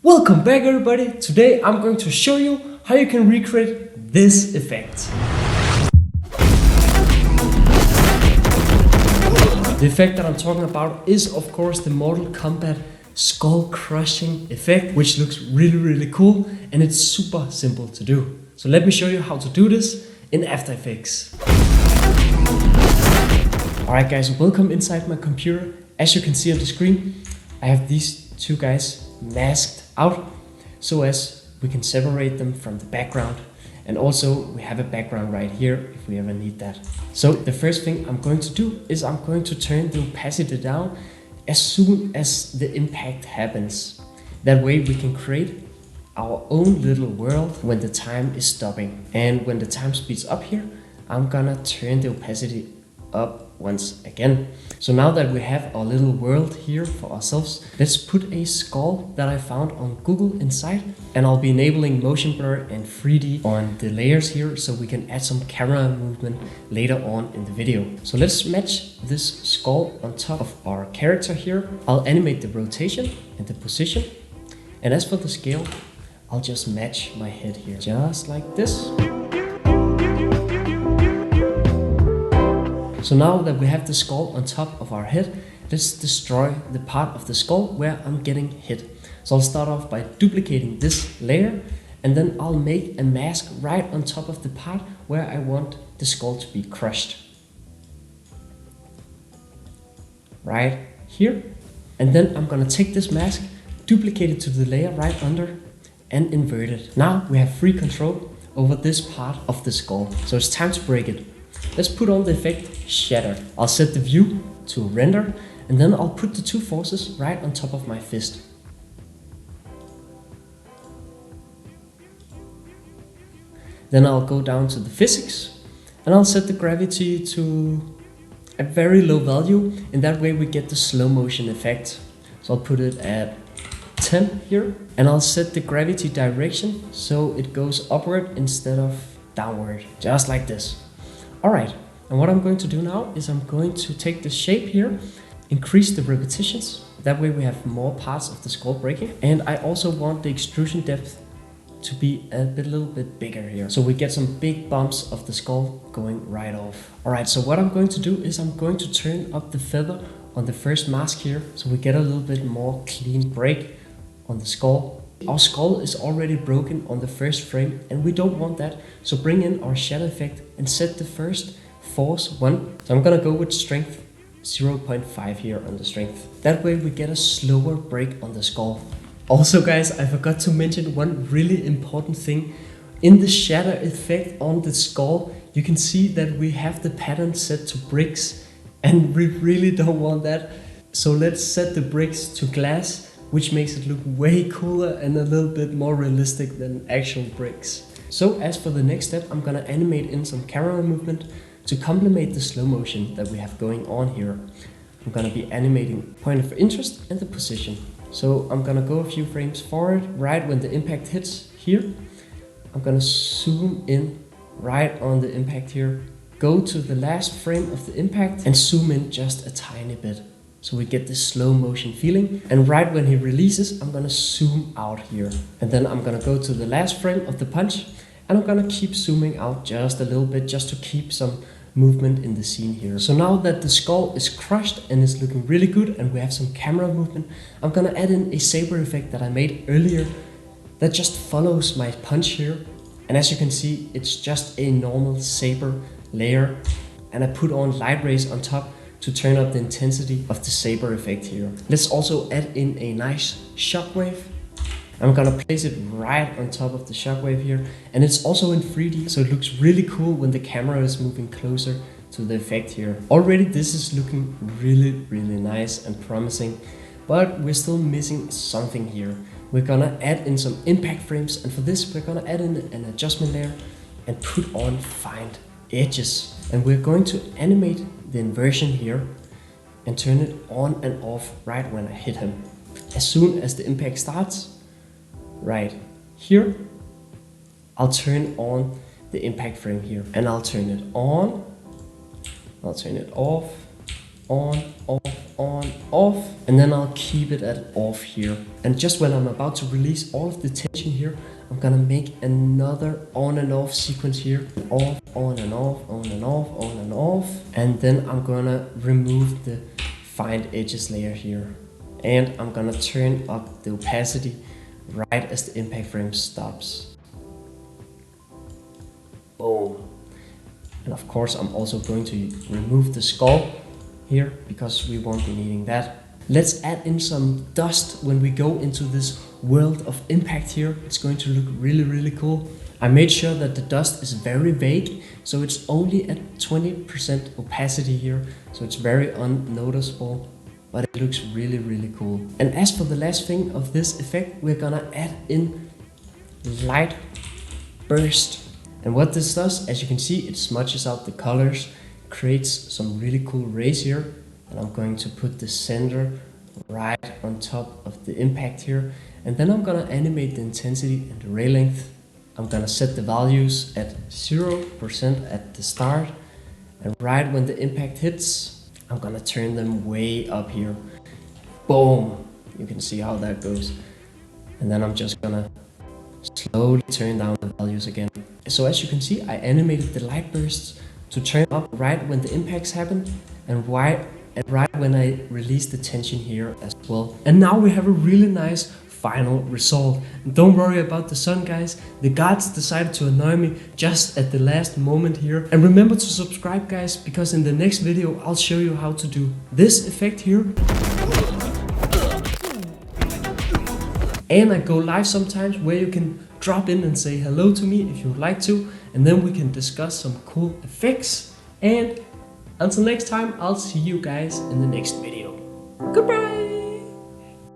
Welcome back everybody! Today I'm going to show you how you can recreate this effect. The effect that I'm talking about is of course the Mortal Kombat skull crushing effect, which looks really cool and it's super simple to do. So let me show you how to do this in After Effects. Alright guys, welcome inside my computer. As you can see on the screen, I have these two guys masked out so as we can separate them from the background, and also we have a background right here if we ever need that. So the first thing I'm going to do is I'm going to turn the opacity down as soon as the impact happens. That way we can create our own little world when the time is stopping. And when the time speeds up here, I'm gonna turn the opacity up once again. So now that we have our little world here for ourselves, let's put a skull that I found on Google inside, and I'll be enabling motion blur and 3D on the layers here so we can add some camera movement later on in the video. So let's match this skull on top of our character here. I'll animate the rotation and the position, and as for the scale, I'll just match my head here, just like this. So now that we have the skull on top of our head, let's destroy the part of the skull where I'm getting hit. So I'll start off by duplicating this layer, and then I'll make a mask right on top of the part where I want the skull to be crushed. Right here. And then I'm gonna take this mask, duplicate it to the layer right under, and invert it. Now we have free control over this part of the skull. So it's time to break it. Let's put on the effect Shatter. I'll set the view to render, and then I'll put the two forces right on top of my fist. Then I'll go down to the physics, and I'll set the gravity to a very low value, and that way we get the slow motion effect. So I'll put it at 10 here, and I'll set the gravity direction so it goes upward instead of downward, just like this. Alright, and what I'm going to do now is I'm going to take the shape here, increase the repetitions, that way we have more parts of the skull breaking, and I also want the extrusion depth to be a little bit bigger here, so we get some big bumps of the skull going right off. Alright, so what I'm going to do is I'm going to turn up the feather on the first mask here, so we get a little bit more clean break on the skull. Our skull is already broken on the first frame and we don't want that, so bring in our shadow effect and set the first force 1. So I'm gonna go with strength 0.5 here on the strength. That way we get a slower break on the skull. Also guys, I forgot to mention one really important thing. In the shadow effect on the skull, you can see that we have the pattern set to bricks, and we really don't want that. So let's set the bricks to glass, which makes it look way cooler and a little bit more realistic than actual bricks. So as for the next step, I'm gonna animate in some camera movement to complement the slow motion that we have going on here. I'm gonna be animating point of interest and the position. So I'm gonna go a few frames forward right when the impact hits here. I'm gonna zoom in right on the impact here, go to the last frame of the impact and zoom in just a tiny bit, so we get this slow motion feeling. And right when he releases, I'm gonna zoom out here. And then I'm gonna go to the last frame of the punch, and I'm gonna keep zooming out just a little bit just to keep some movement in the scene here. So now that the skull is crushed and is looking really good and we have some camera movement, I'm gonna add in a saber effect that I made earlier that just follows my punch here. And as you can see, it's just a normal saber layer, and I put on light rays on top to turn up the intensity of the saber effect here. Let's also add in a nice shockwave. I'm gonna place it right on top of the shockwave here, and it's also in 3D, so it looks really cool when the camera is moving closer to the effect here. Already this is looking really nice and promising, but we're still missing something here. We're gonna add in some impact frames, and for this we're gonna add in an adjustment layer and put on find edges. And we're going to animate the inversion here and turn it on and off right when I hit him. As soon as the impact starts, right here, I'll turn on the impact frame here, and I'll turn it on, I'll turn it off, on, off, on, off, and then I'll keep it at off here. And just when I'm about to release all of the tension here, I'm gonna make another on and off sequence here. Off, on and off, on and off, on and off. And then I'm gonna remove the find edges layer here. And I'm gonna turn up the opacity right as the impact frame stops. Boom. And of course I'm also going to remove the skull here because we won't be needing that. Let's add in some dust when we go into this world of impact here. It's going to look really cool. I made sure that the dust is very vague, so it's only at 20% opacity here, so it's very unnoticeable, but it looks really cool. And as for the last thing of this effect, we're gonna add in light burst. And what this does, as you can see, it smudges out the colors, creates some really cool rays here. And I'm going to put the center right on top of the impact here. And then I'm gonna animate the intensity and the ray length. I'm gonna set the values at 0% at the start. And right when the impact hits, I'm gonna turn them way up here. Boom! You can see how that goes. And then I'm just gonna slowly turn down the values again. So as you can see, I animated the light bursts to turn up right when the impacts happen and right when I release the tension here as well. And now we have a really nice final result. And don't worry about the sun, guys. The gods decided to annoy me just at the last moment here. And remember to subscribe, guys, because in the next video I'll show you how to do this effect here. And I go live sometimes where you can drop in and say hello to me if you would like to, and then we can discuss some cool effects. And until next time, I'll see you guys in the next video. Goodbye!